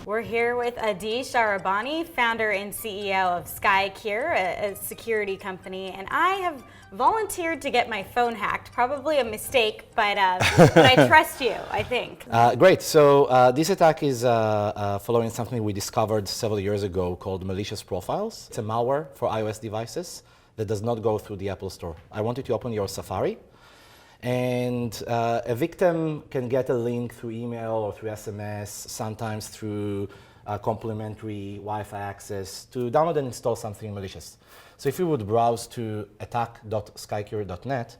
We're here with Adi Sharabani, founder and CEO of SkyCure, a security company, and I have volunteered to get my phone hacked. Probably a mistake, but I trust you, I think. Great. So this attack is following something we discovered several years ago called malicious profiles. It's a malware for iOS devices that does not go through the Apple Store. I want you to open your Safari, and a victim can get a link through email or through SMS, sometimes through complimentary Wi-Fi access to download and install something malicious. So if you would browse to attack.skycure.net,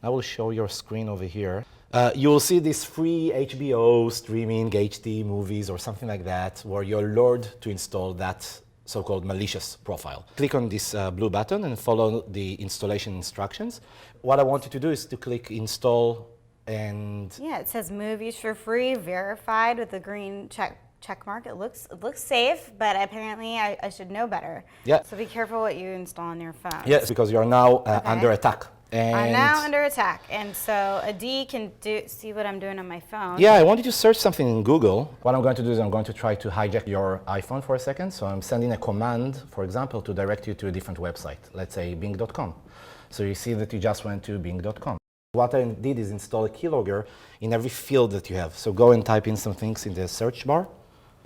I will show your screen over here. You will see this free HBO streaming HD movies or something like that, where you're lured to install that so-called malicious profile. Click on this blue button and follow the installation instructions. What I want you to do is to click install and... Yeah, it says movies for free, verified with the green check mark. It looks safe, but apparently I should know better. Yeah. So be careful what you install on your phone. Yes, because you're now under attack. And I'm now under attack, and so Adi can see what I'm doing on my phone. Yeah, I wanted to search something in Google. What I'm going to do is I'm going to try to hijack your iPhone for a second. So I'm sending a command, for example, to direct you to a different website, let's say bing.com. So you see that you just went to bing.com. What I did is install a keylogger in every field that you have. So go and type in some things in the search bar.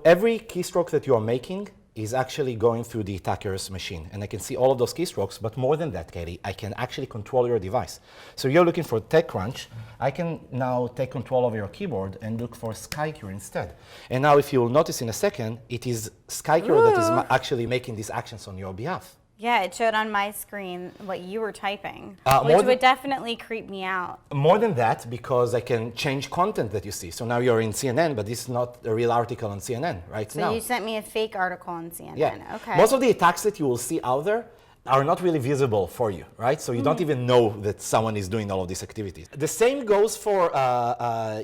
Every keystroke that you are making is actually going through the attacker's machine. And I can see all of those keystrokes, but more than that, Katie, I can actually control your device. So you're looking for TechCrunch. I can now take control of your keyboard and look for SkyCure instead. And now if you'll notice in a second, it is SkyCure that is actually making these actions on your behalf. Yeah, it showed on my screen what you were typing, which would definitely creep me out. More than that, because I can change content that you see. So now you're in CNN, but this is not a real article on CNN right now. So you sent me a fake article on CNN. Yeah. Okay. Most of the attacks that you will see out there are not really visible for you, right? So you don't even know that someone is doing all of these activities. The same goes for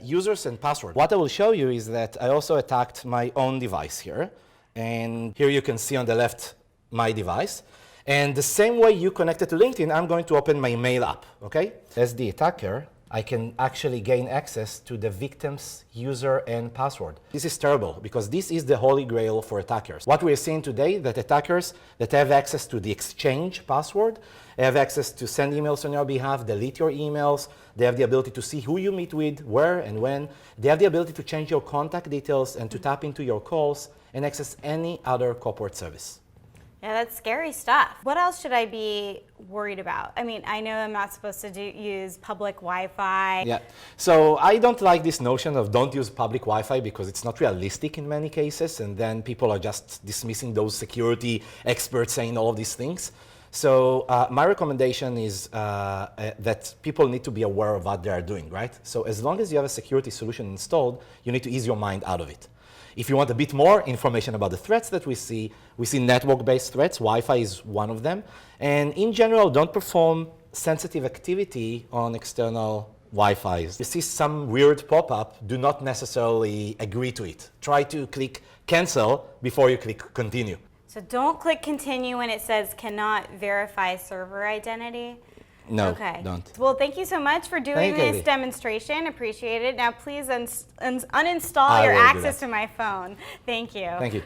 users and password. What I will show you is that I also attacked my own device here. And here you can see on the left my device. And the same way you connected to LinkedIn, I'm going to open my mail app, okay? As the attacker, I can actually gain access to the victim's user and password. This is terrible because this is the holy grail for attackers. What we're seeing today, that attackers that have access to the exchange password, have access to send emails on your behalf, delete your emails, they have the ability to see who you meet with, where and when, they have the ability to change your contact details and to tap into your calls and access any other corporate service. Yeah, that's scary stuff. What else should I be worried about? I mean, I know I'm not supposed to use public Wi-Fi. Yeah, so I don't like this notion of don't use public Wi-Fi because it's not realistic in many cases, and then people are just dismissing those security experts saying all of these things. So my recommendation is that people need to be aware of what they are doing, right? So as long as you have a security solution installed, you need to ease your mind out of it. If you want a bit more information about the threats that we see network-based threats. Wi-Fi is one of them. And in general, don't perform sensitive activity on external Wi-Fis. You see some weird pop-up, do not necessarily agree to it. Try to click cancel before you click continue. So don't click continue when it says cannot verify server identity. No, don't. Well, thank you so much for doing this demonstration. Appreciate it. Now, please uninstall your access to my phone. Thank you. Thank you.